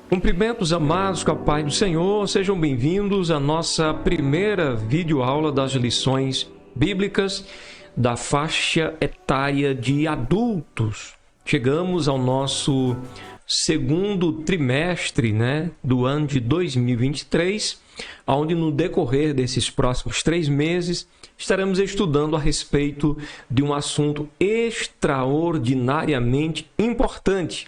Cumprimentos amados com a paz do Senhor, sejam bem-vindos à nossa primeira videoaula das lições bíblicas da faixa etária de adultos. Chegamos ao nosso segundo trimestre, do ano de 2023, onde no decorrer desses próximos 3 meses estaremos estudando a respeito de um assunto extraordinariamente importante,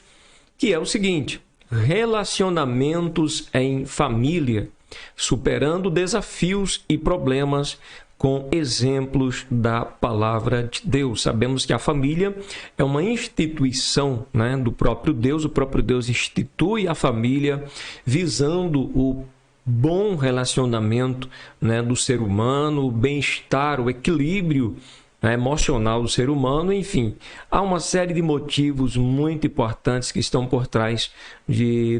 que é o seguinte: relacionamentos em família, superando desafios e problemas com exemplos da palavra de Deus. Sabemos que a família é uma instituição, do próprio Deus. O próprio Deus institui a família visando o bom relacionamento, do ser humano, o bem-estar, o equilíbrio emocional do ser humano. Enfim, há uma série de motivos muito importantes que estão por trás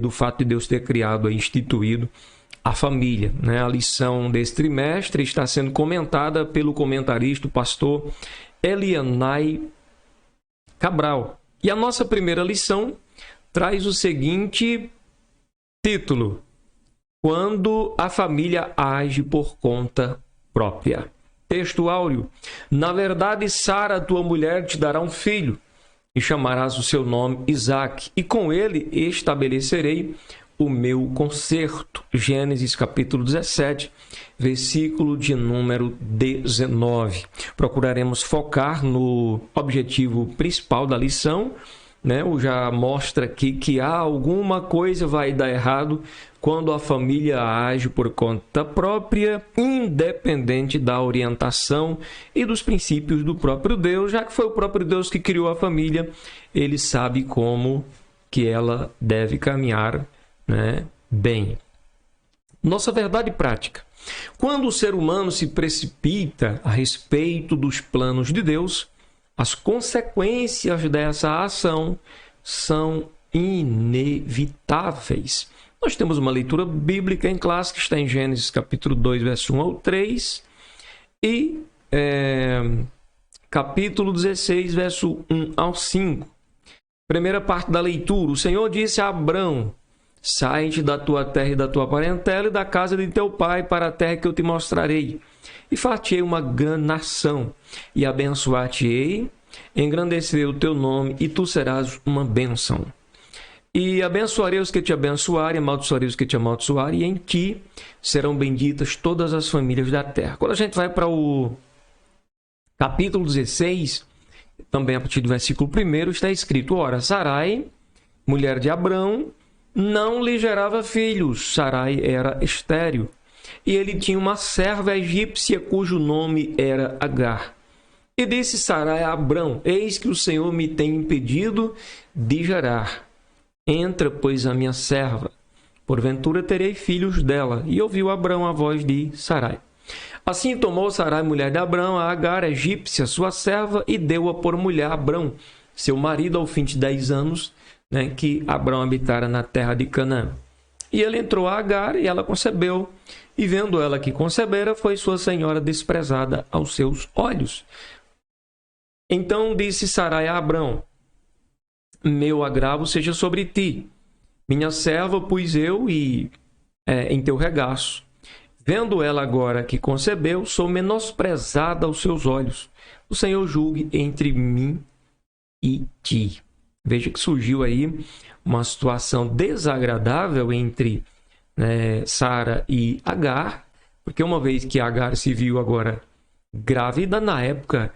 do fato de Deus ter criado e instituído a família. A lição desse trimestre está sendo comentada pelo comentarista, o pastor Elianai Cabral. E a nossa primeira lição traz o seguinte título: Quando a família age por conta própria. Texto áureo: Na verdade, Sara, tua mulher, te dará um filho, e chamarás o seu nome Isaque, e com ele estabelecerei o meu concerto. Gênesis capítulo 17, versículo de número 19. Procuraremos focar no objetivo principal da lição. Já mostra aqui que há alguma coisa vai dar errado quando a família age por conta própria, independente da orientação e dos princípios do próprio Deus, já que foi o próprio Deus que criou a família. Ele sabe como que ela deve caminhar, bem. Nossa verdade prática: quando o ser humano se precipita a respeito dos planos de Deus, as consequências dessa ação são inevitáveis. Nós temos uma leitura bíblica em classe que está em Gênesis capítulo 2, verso 1 ao 3 e capítulo 16, verso 1 ao 5. Primeira parte da leitura: O Senhor disse a Abrão: Sai-te da tua terra e da tua parentela e da casa de teu pai para a terra que eu te mostrarei. E far-te-ei uma grande nação, e abençoar-te-ei, engrandecerei o teu nome, e tu serás uma bênção. E abençoarei os que te abençoarem, amaldiçoarei os que te amaldiçoarem, e em ti serão benditas todas as famílias da terra. Quando a gente vai para o capítulo 16, também a partir do versículo 1, está escrito: Ora, Sarai, mulher de Abrão, não lhe gerava filhos. Sarai era estéril, e ele tinha uma serva egípcia cujo nome era Agar. E disse Sarai a Abrão: Eis que o Senhor me tem impedido de gerar. Entra, pois, a minha serva, porventura terei filhos dela. E ouviu Abrão a voz de Sarai. Assim tomou Sarai, mulher de Abrão, a Agar, egípcia, sua serva, e deu-a por mulher a Abrão, seu marido, ao fim de 10 anos, que Abrão habitara na terra de Canaã. E ele entrou a Agar, e ela concebeu. E vendo ela que concebera, foi sua senhora desprezada aos seus olhos. Então disse Sarai a Abrão: Meu agravo seja sobre ti, minha serva pus eu em teu regaço. Vendo ela agora que concebeu, sou menosprezada aos seus olhos. O Senhor julgue entre mim e ti. Veja que surgiu aí uma situação desagradável entre Sara e Agar, porque uma vez que Agar se viu agora grávida, na época,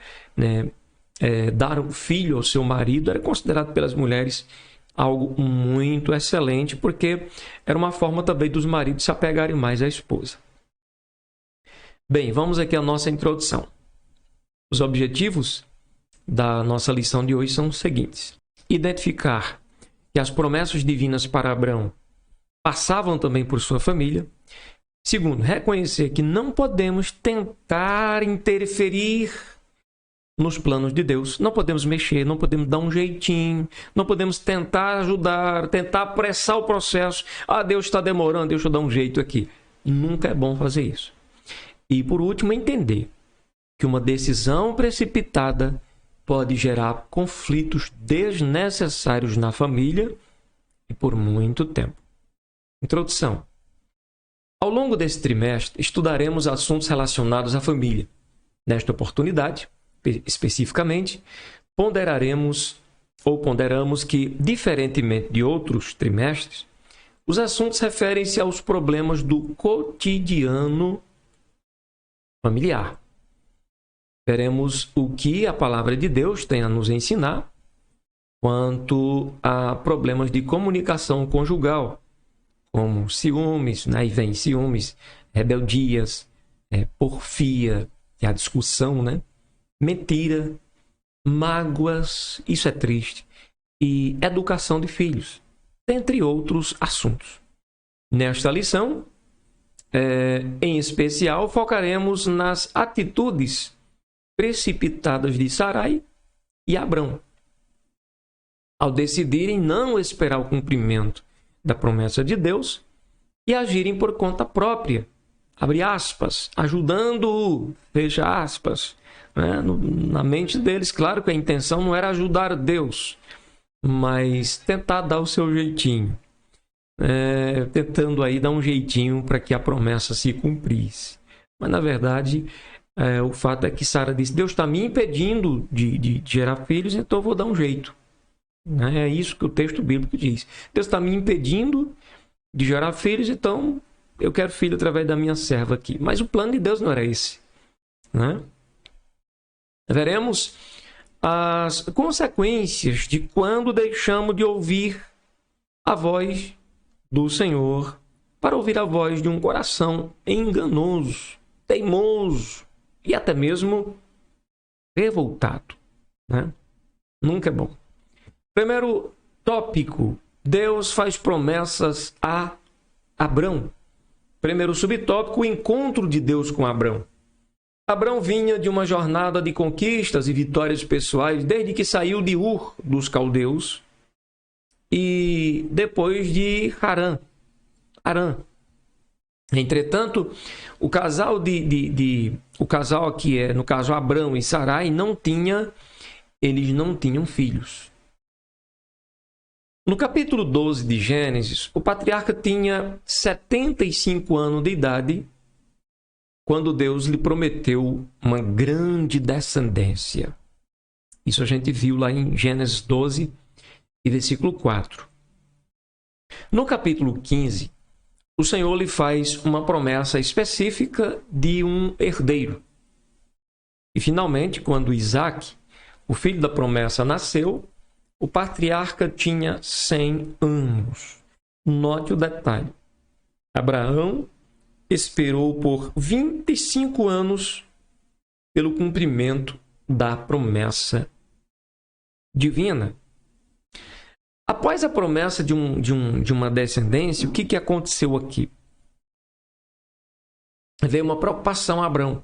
dar um filho ao seu marido era considerado pelas mulheres algo muito excelente, porque era uma forma também dos maridos se apegarem mais à esposa. Bem, vamos aqui à nossa introdução. Os objetivos da nossa lição de hoje são os seguintes: identificar que as promessas divinas para Abrão passavam também por sua família. Segundo, reconhecer que não podemos tentar interferir nos planos de Deus. Não podemos mexer, não podemos dar um jeitinho, não podemos tentar ajudar, tentar apressar o processo. Deus está demorando, deixa eu dar um jeito aqui. Nunca é bom fazer isso. E por último, entender que uma decisão precipitada pode gerar conflitos desnecessários na família e por muito tempo. Introdução. Ao longo desse trimestre, estudaremos assuntos relacionados à família. Nesta oportunidade, especificamente, ponderamos que, diferentemente de outros trimestres, os assuntos referem-se aos problemas do cotidiano familiar. Veremos o que a palavra de Deus tem a nos ensinar quanto a problemas de comunicação conjugal, como ciúmes, aí vem ciúmes, rebeldias, porfia, que é a discussão, mentira, mágoas, isso é triste, e educação de filhos, entre outros assuntos. Nesta lição, em especial, focaremos nas atitudes precipitadas de Sarai e Abrão, ao decidirem não esperar o cumprimento da promessa de Deus e agirem por conta própria, abre aspas, ajudando-o, fecha aspas, na mente deles. Claro que a intenção não era ajudar Deus, mas tentar dar o seu jeitinho, tentando aí dar um jeitinho para que a promessa se cumprisse. Mas na verdade, o fato é que Sara disse: Deus está me impedindo de gerar filhos, então eu vou dar um jeito. É isso que o texto bíblico diz. Deus está me impedindo de gerar filhos, então eu quero filho através da minha serva aqui. Mas o plano de Deus não era esse. Veremos as consequências de quando deixamos de ouvir a voz do Senhor para ouvir a voz de um coração enganoso, teimoso e até mesmo revoltado. Nunca é bom. Primeiro tópico: Deus faz promessas a Abrão. Primeiro subtópico: o encontro de Deus com Abrão. Abrão vinha de uma jornada de conquistas e vitórias pessoais desde que saiu de Ur dos Caldeus e depois de Harã. Entretanto, o casal aqui no caso Abrão e Sarai, eles não tinham filhos. No capítulo 12 de Gênesis, o patriarca tinha 75 anos de idade quando Deus lhe prometeu uma grande descendência. Isso a gente viu lá em Gênesis 12 e versículo 4. No capítulo 15, o Senhor lhe faz uma promessa específica de um herdeiro. E finalmente, quando Isaac, o filho da promessa, nasceu, o patriarca tinha 100 anos. Note o detalhe. Abraão esperou por 25 anos pelo cumprimento da promessa divina. Após a promessa de uma descendência, o que aconteceu aqui? Veio uma preocupação a Abrão.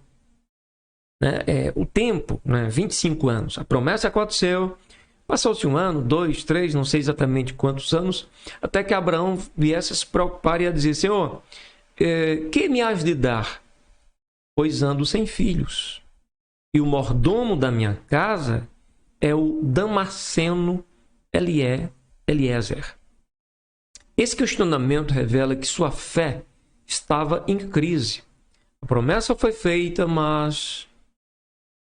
O tempo, 25 anos. A promessa aconteceu. Passou-se 1 ano, 2, 3, não sei exatamente quantos anos, até que Abraão viesse a se preocupar e a dizer: Senhor, que me has de dar? Pois ando sem filhos. E o mordomo da minha casa é o Damasceno Eliezer. Esse questionamento revela que sua fé estava em crise. A promessa foi feita, mas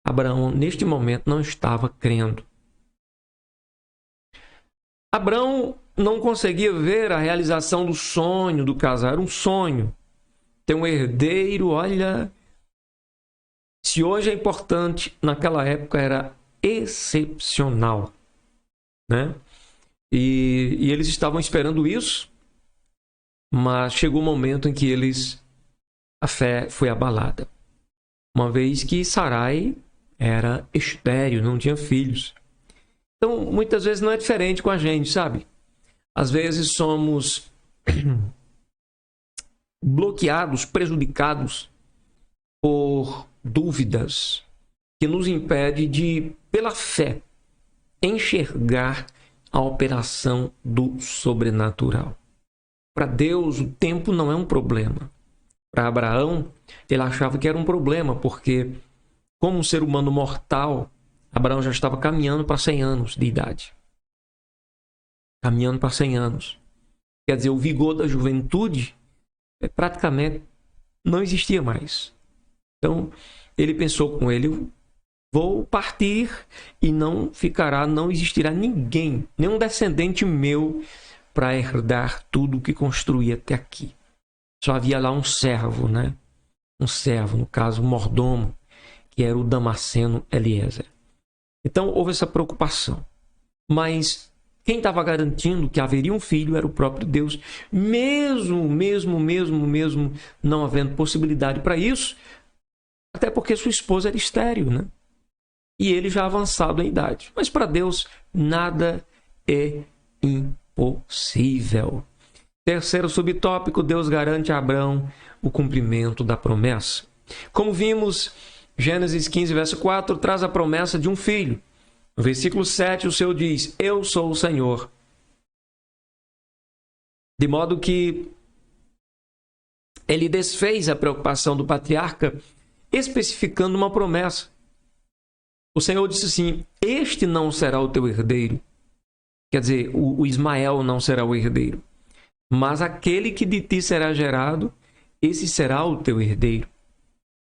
Abraão, neste momento, não estava crendo. Abraão não conseguia ver a realização do sonho do casal. Era um sonho. Ter um herdeiro, olha... Se hoje é importante, naquela época era excepcional. E eles estavam esperando isso, mas chegou o momento em que a fé foi abalada. Uma vez que Sarai era estéril, não tinha filhos. Então, muitas vezes não é diferente com a gente, sabe? Às vezes somos bloqueados, prejudicados por dúvidas que nos impedem de, pela fé, enxergar a operação do sobrenatural. Para Deus, o tempo não é um problema. Para Abraão, ele achava que era um problema, porque, como um ser humano mortal, Abraão já estava caminhando para 100 anos de idade. Caminhando para 100 anos. quer dizer, o vigor da juventude, praticamente não existia mais. Então, ele pensou com ele: vou partir e não existirá ninguém, nenhum descendente meu para herdar tudo o que construí até aqui. Só havia lá um servo, né? Um servo, no caso, um mordomo, que era o Damasceno Eliezer. Então, houve essa preocupação. Mas quem estava garantindo que haveria um filho era o próprio Deus. Mesmo não havendo possibilidade para isso, até porque sua esposa era estéril, né? E ele já avançado em idade. Mas para Deus, nada é impossível. Terceiro subtópico: Deus garante a Abraão o cumprimento da promessa. Como vimos, Gênesis 15, verso 4, traz a promessa de um filho. No versículo 7, o Senhor diz: eu sou o Senhor. De modo que ele desfez a preocupação do patriarca, especificando uma promessa. O Senhor disse assim: este não será o teu herdeiro. Quer dizer, o Ismael não será o herdeiro. Mas aquele que de ti será gerado, esse será o teu herdeiro.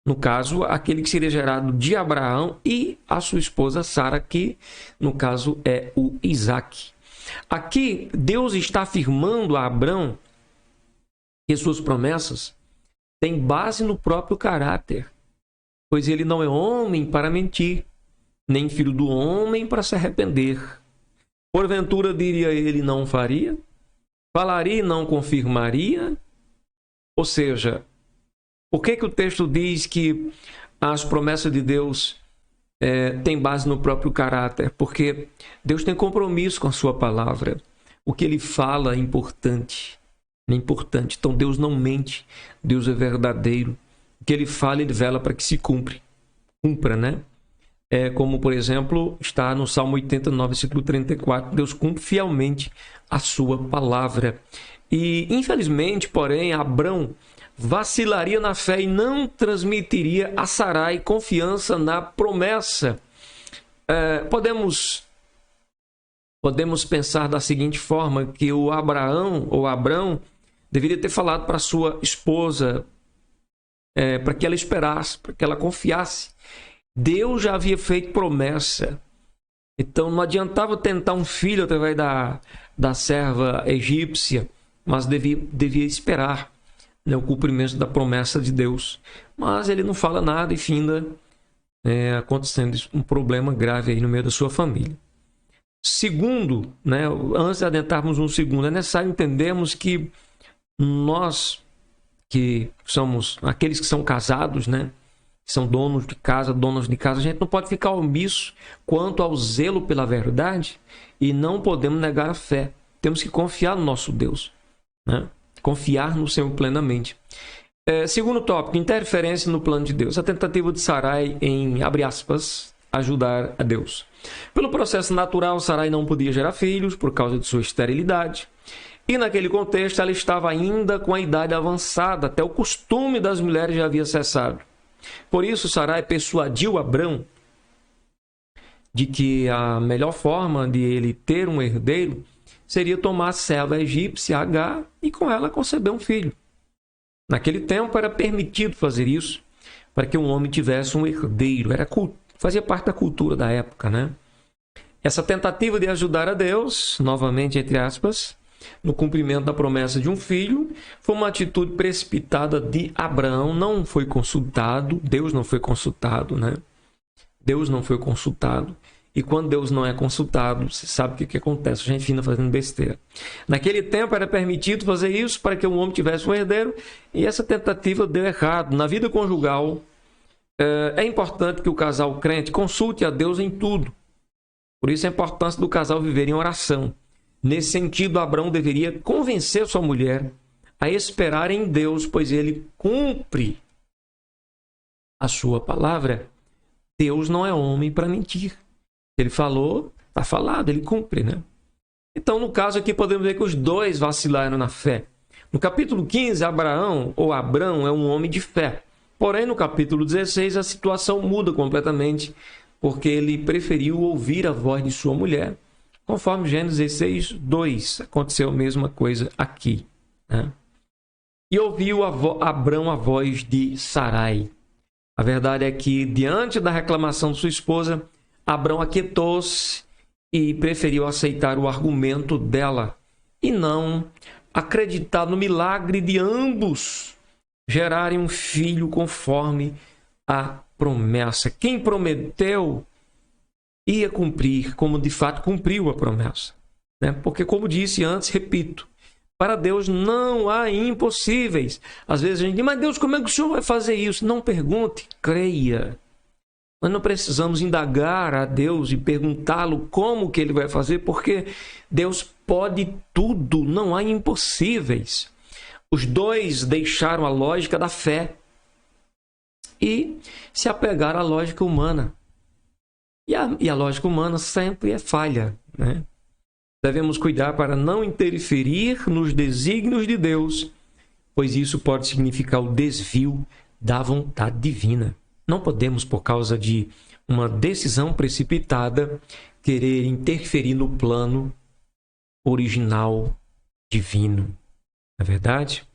No caso, aquele que seria gerado de Abraão e a sua esposa Sara, que no caso é o Isaque. Aqui, Deus está afirmando a Abraão que suas promessas têm base no próprio caráter, pois ele não é homem para mentir, nem filho do homem para se arrepender. Porventura, diria ele, não faria? Falaria e não confirmaria? Ou seja, por que o texto diz que as promessas de Deus têm base no próprio caráter? Porque Deus tem compromisso com a sua palavra. O que ele fala é importante. É importante. Então Deus não mente. Deus é verdadeiro. O que ele fala, ele vela para que se cumpra, né? Como, por exemplo, está no Salmo 89, versículo 34. Deus cumpre fielmente a sua palavra. E, infelizmente, porém, Abrão vacilaria na fé e não transmitiria a Sarai confiança na promessa. Podemos pensar da seguinte forma, que o Abrão deveria ter falado para sua esposa, para que ela esperasse, para que ela confiasse. Deus já havia feito promessa. Então não adiantava tentar um filho através da serva egípcia, mas devia esperar, né, o cumprimento da promessa de Deus. Mas ele não fala nada e finda acontecendo um problema grave aí no meio da sua família. Segundo, né, antes de adentrarmos no segundo, é necessário entendermos que nós, que somos aqueles que são casados, né, que são donos de casa, a gente não pode ficar omisso quanto ao zelo pela verdade e não podemos negar a fé. Temos que confiar no nosso Deus, né? Confiar no Senhor plenamente. Segundo tópico: interferência no plano de Deus. A tentativa de Sarai em, abre aspas, ajudar a Deus. Pelo processo natural, Sarai não podia gerar filhos por causa de sua esterilidade. E naquele contexto, ela estava ainda com a idade avançada, até o costume das mulheres já havia cessado. Por isso, Sarai persuadiu Abrão de que a melhor forma de ele ter um herdeiro seria tomar a serva egípcia Agar e com ela conceber um filho. Naquele tempo era permitido fazer isso para que um homem tivesse um herdeiro. Fazia parte da cultura da época, né? Essa tentativa de ajudar a Deus, novamente entre aspas, no cumprimento da promessa de um filho, foi uma atitude precipitada de Abraão. Não foi consultado, Deus não foi consultado, né? Deus não foi consultado. E quando Deus não é consultado, você sabe o que acontece, a gente fica fazendo besteira. Naquele tempo era permitido fazer isso para que um homem tivesse um herdeiro, e essa tentativa deu errado. Na vida conjugal, é importante que o casal crente consulte a Deus em tudo. Por isso a importância do casal viver em oração. Nesse sentido, Abrão deveria convencer sua mulher a esperar em Deus, pois ele cumpre a sua palavra. Deus não é homem para mentir. Ele falou, está falado, ele cumpre, né? Então, no caso aqui, podemos ver que os dois vacilaram na fé. No capítulo 15, Abrão é um homem de fé. Porém, no capítulo 16, a situação muda completamente, porque ele preferiu ouvir a voz de sua mulher, Conforme Gênesis 16, 2, aconteceu a mesma coisa aqui, né? E ouviu Abrão a voz de Sarai. A verdade é que, diante da reclamação de sua esposa, Abrão aquietou-se e preferiu aceitar o argumento dela e não acreditar no milagre de ambos gerarem um filho conforme a promessa. Quem prometeu ia cumprir, como de fato cumpriu a promessa, né? Porque, como disse antes, repito, para Deus não há impossíveis. Às vezes a gente diz, mas Deus, como é que o Senhor vai fazer isso? Não pergunte, creia. Nós não precisamos indagar a Deus e perguntá-lo como que Ele vai fazer, porque Deus pode tudo, não há impossíveis. Os dois deixaram a lógica da fé e se apegaram à lógica humana. E a lógica humana sempre é falha, né? Devemos cuidar para não interferir nos desígnios de Deus, pois isso pode significar o desvio da vontade divina. Não podemos, por causa de uma decisão precipitada, querer interferir no plano original divino. Não é verdade?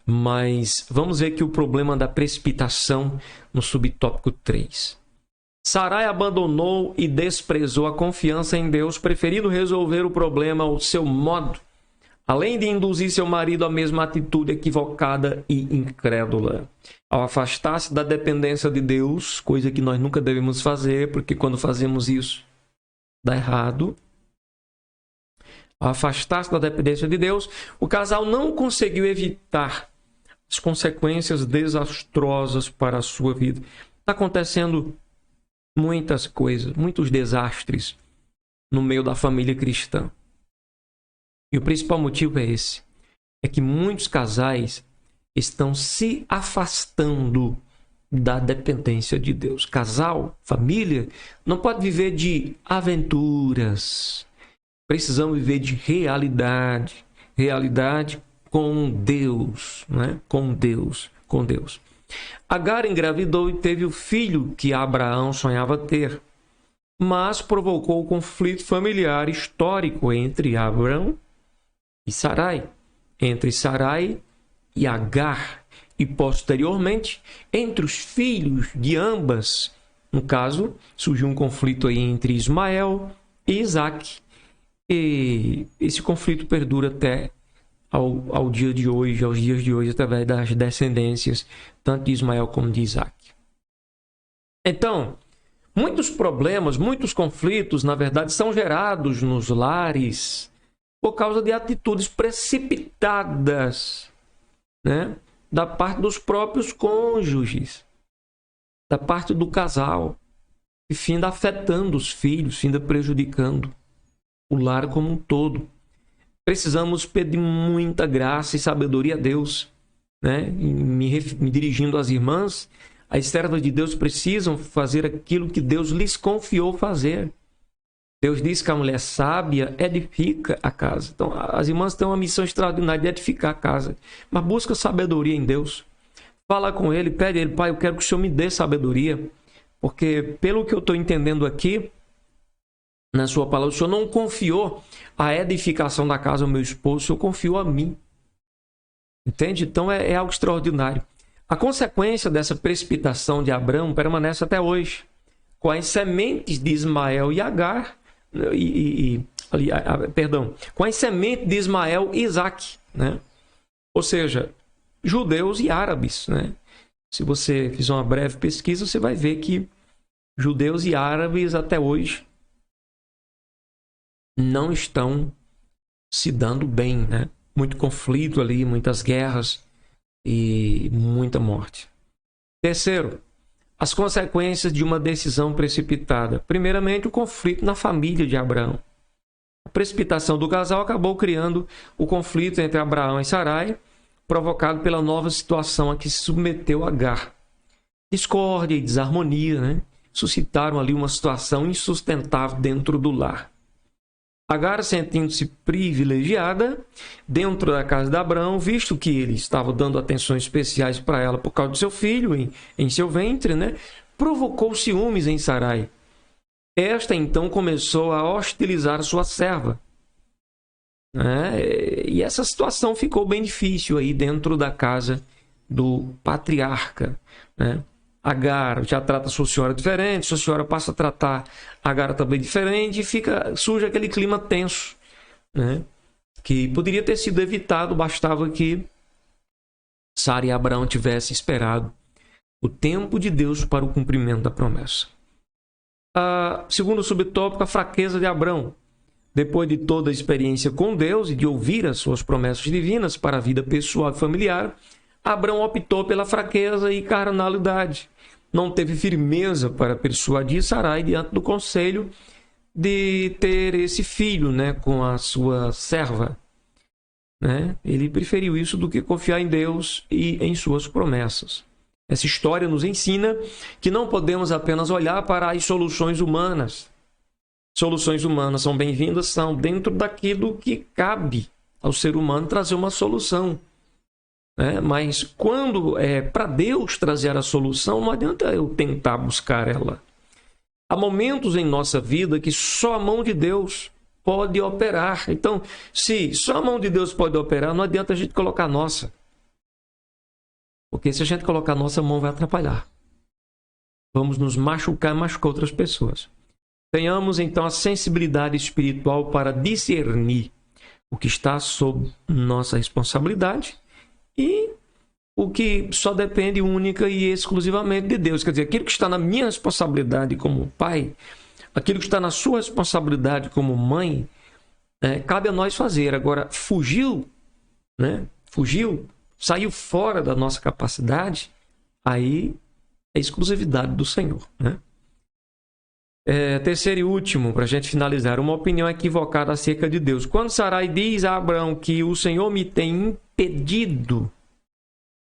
Mas vamos ver aqui o problema da precipitação no subtópico 3. Sarai abandonou e desprezou a confiança em Deus, preferindo resolver o problema ao seu modo, além de induzir seu marido à mesma atitude equivocada e incrédula. Ao afastar-se da dependência de Deus, coisa que nós nunca devemos fazer, porque quando fazemos isso, dá errado. Ao afastar-se da dependência de Deus, o casal não conseguiu evitar as consequências desastrosas para a sua vida. Está acontecendo muitas coisas, muitos desastres no meio da família cristã. E o principal motivo é esse. É que muitos casais estão se afastando da dependência de Deus. Casal, família, não pode viver de aventuras. Precisamos viver de realidade. Realidade com Deus, né? Com Deus, com Deus. Agar engravidou e teve o filho que Abraão sonhava ter, mas provocou o conflito familiar histórico entre Abrão e Sarai, entre Sarai e Agar, e posteriormente entre os filhos de ambas. No caso, surgiu um conflito aí entre Ismael e Isaque, e esse conflito perdura até ao dia de hoje, aos dias de hoje, através das descendências, tanto de Ismael como de Isaque. Então, muitos problemas, muitos conflitos, na verdade, são gerados nos lares por causa de atitudes precipitadas, né? Da parte dos próprios cônjuges, da parte do casal, e finda afetando os filhos, finda prejudicando o lar como um todo. Precisamos pedir muita graça e sabedoria a Deus, né? Me dirigindo às irmãs, as servas de Deus precisam fazer aquilo que Deus lhes confiou fazer. Deus diz que a mulher sábia edifica a casa. Então, as irmãs têm uma missão extraordinária de edificar a casa, mas busca sabedoria em Deus. Fala com Ele, pede a Ele, Pai, eu quero que o Senhor me dê sabedoria, porque pelo que eu estou entendendo aqui, na sua palavra, o Senhor não confiou a edificação da casa ao meu esposo, o Senhor confiou a mim. Entende? Então é algo extraordinário. A consequência dessa precipitação de Abrão permanece até hoje, com as sementes de Ismael e Agar, com as sementes de Ismael e Isaque, né? Ou seja, judeus e árabes, né? Se você fizer uma breve pesquisa, você vai ver que judeus e árabes até hoje não estão se dando bem, né? Muito conflito ali, muitas guerras e muita morte. Terceiro, as consequências de uma decisão precipitada. Primeiramente, o conflito na família de Abraão. A precipitação do casal acabou criando o conflito entre Abraão e Sarai, provocado pela nova situação a que se submeteu Agar. Discórdia e desarmonia, né? Suscitaram ali uma situação insustentável dentro do lar. Agar, sentindo-se privilegiada dentro da casa de Abraão, visto que ele estava dando atenções especiais para ela por causa do seu filho em seu ventre, né? Provocou ciúmes em Sarai. esta então começou a hostilizar sua serva. E essa situação ficou bem difícil aí dentro da casa do patriarca. Agar já trata sua senhora diferente, sua senhora passa a tratar Agar também diferente, e surge aquele clima tenso, que poderia ter sido evitado, bastava que Sara e Abraão tivessem esperado o tempo de Deus para o cumprimento da promessa. Segundo subtópico, a fraqueza de Abraão. Depois de toda a experiência com Deus e de ouvir as suas promessas divinas para a vida pessoal e familiar, Abraão optou pela fraqueza e carnalidade. Não teve firmeza para persuadir Sarai diante do conselho de ter esse filho, com a sua serva. Ele preferiu isso do que confiar em Deus e em suas promessas. Essa história nos ensina que não podemos apenas olhar para as soluções humanas. Soluções humanas são bem-vindas, são dentro daquilo que cabe ao ser humano trazer uma solução. Mas quando é para Deus trazer a solução, não adianta eu tentar buscar ela. Há momentos em nossa vida que só a mão de Deus pode operar. Então, se só a mão de Deus pode operar, não adianta a gente colocar a nossa. Porque se a gente colocar a nossa mão, vai atrapalhar. Vamos nos machucar e machucar outras pessoas. Tenhamos, então, a sensibilidade espiritual para discernir o que está sob nossa responsabilidade e o que só depende única e exclusivamente de Deus. Quer dizer, aquilo que está na minha responsabilidade como pai, aquilo que está na sua responsabilidade como mãe, cabe a nós fazer. Agora, fugiu, saiu fora da nossa capacidade, aí é exclusividade do Senhor. Terceiro e último, para a gente finalizar, uma opinião equivocada acerca de Deus. Quando Sarai diz a Abraão que o Senhor me tem impedido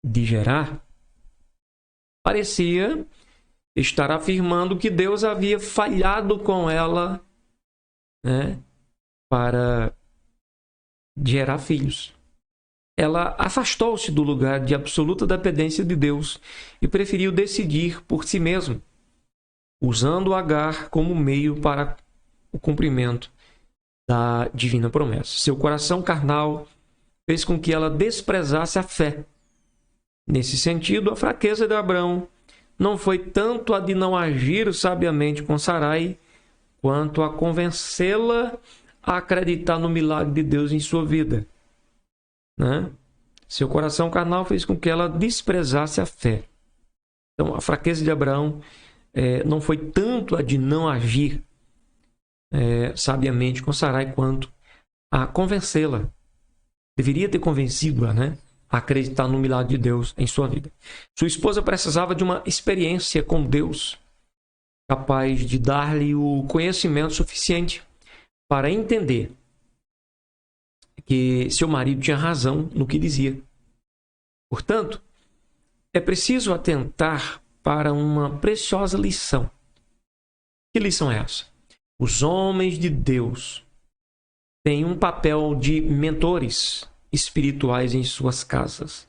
de gerar, parecia estar afirmando que Deus havia falhado com ela para gerar filhos. Ela afastou-se do lugar de absoluta dependência de Deus e preferiu decidir por si mesma, usando Agar como meio para o cumprimento da divina promessa. Seu coração carnal fez com que ela desprezasse a fé. Nesse sentido, a fraqueza de Abraão não foi tanto a de não agir sabiamente com Sarai, quanto a convencê-la a acreditar no milagre de Deus em sua vida. Seu coração carnal fez com que ela desprezasse a fé. Então, a fraqueza de Abraão não foi tanto a de não agir sabiamente com Sarai, quanto a convencê-la. Deveria ter convencido-a, a acreditar no milagre de Deus em sua vida. Sua esposa precisava de uma experiência com Deus, capaz de dar-lhe o conhecimento suficiente para entender que seu marido tinha razão no que dizia. Portanto, é preciso atentar para uma preciosa lição. Que lição é essa? Os homens de Deus têm um papel de mentores espirituais em suas casas.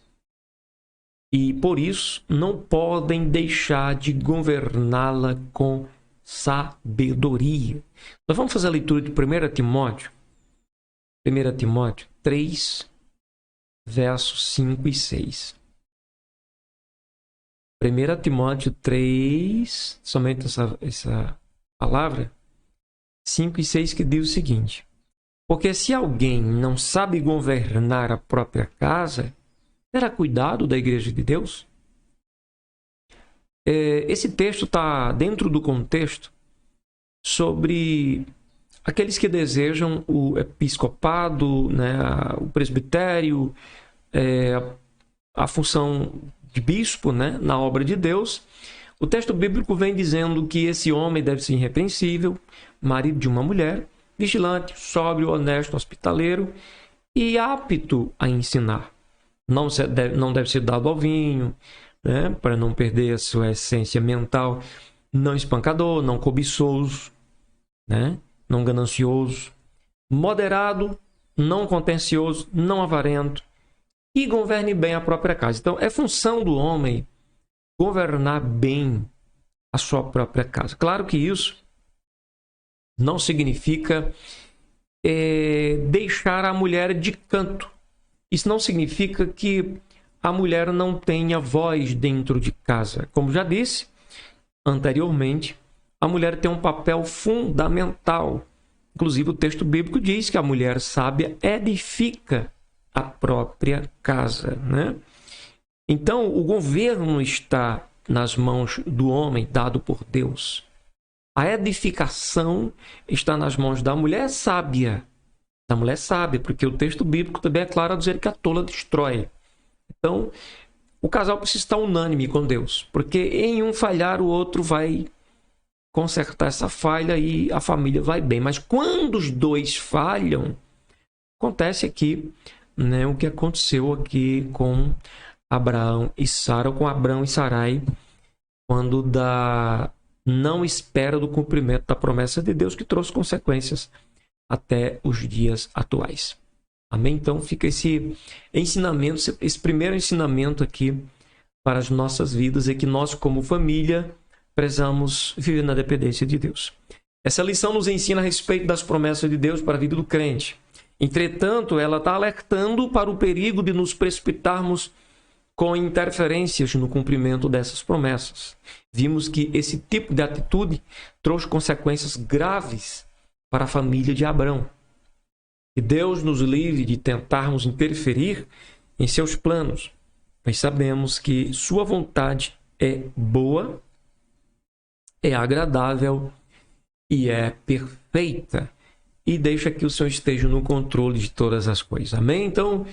E, por isso, não podem deixar de governá-la com sabedoria. Nós vamos fazer a leitura de 1 Timóteo. 1 Timóteo 3, versos 5 e 6. 1 Timóteo 3, somente essa palavra, 5 e 6, que diz o seguinte: porque se alguém não sabe governar a própria casa, terá cuidado da igreja de Deus? Esse texto está dentro do contexto sobre aqueles que desejam o episcopado, o presbitério, a função de bispo, na obra de Deus. O texto bíblico vem dizendo que esse homem deve ser irrepreensível, marido de uma mulher, vigilante, sóbrio, honesto, hospitaleiro e apto a ensinar. Não deve ser dado ao vinho, para não perder a sua essência mental. Não espancador, não cobiçoso, não ganancioso, moderado, não contencioso, não avarento, e governe bem a própria casa. Então, é função do homem governar bem a sua própria casa. Claro que isso não significa deixar a mulher de canto. Isso não significa que a mulher não tenha voz dentro de casa. Como já disse anteriormente, a mulher tem um papel fundamental. Inclusive, o texto bíblico diz que a mulher sábia edifica a própria casa, né? Então, o governo está nas mãos do homem, dado por Deus. A edificação está nas mãos da mulher sábia. Da mulher sábia, porque o texto bíblico também é claro a dizer que a tola destrói. Então, o casal precisa estar unânime com Deus, porque em um falhar, o outro vai consertar essa falha e a família vai bem. Mas quando os dois falham, acontece aqui, né, o que aconteceu aqui com Abraão e Sara, ou com Abraão e Sarai, quando da não espera do cumprimento da promessa de Deus, que trouxe consequências até os dias atuais. Amém? Então fica esse ensinamento, esse primeiro ensinamento aqui para as nossas vidas, é que nós, como família, precisamos viver na dependência de Deus. Essa lição nos ensina a respeito das promessas de Deus para a vida do crente. Entretanto, ela está alertando para o perigo de nos precipitarmos com interferências no cumprimento dessas promessas. Vimos que esse tipo de atitude trouxe consequências graves para a família de Abrão. Que Deus nos livre de tentarmos interferir em seus planos, pois sabemos que sua vontade é boa, é agradável e é perfeita, e deixa que o Senhor esteja no controle de todas as coisas. Amém? Então,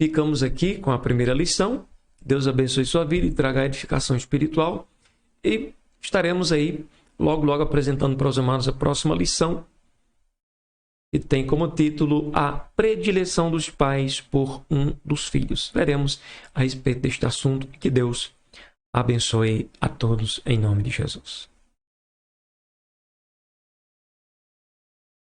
ficamos aqui com a primeira lição. Deus abençoe sua vida e traga a edificação espiritual. E estaremos aí logo apresentando para os amados a próxima lição, que tem como título A Predileção dos Pais por um dos Filhos. Veremos a respeito deste assunto e que Deus abençoe a todos em nome de Jesus.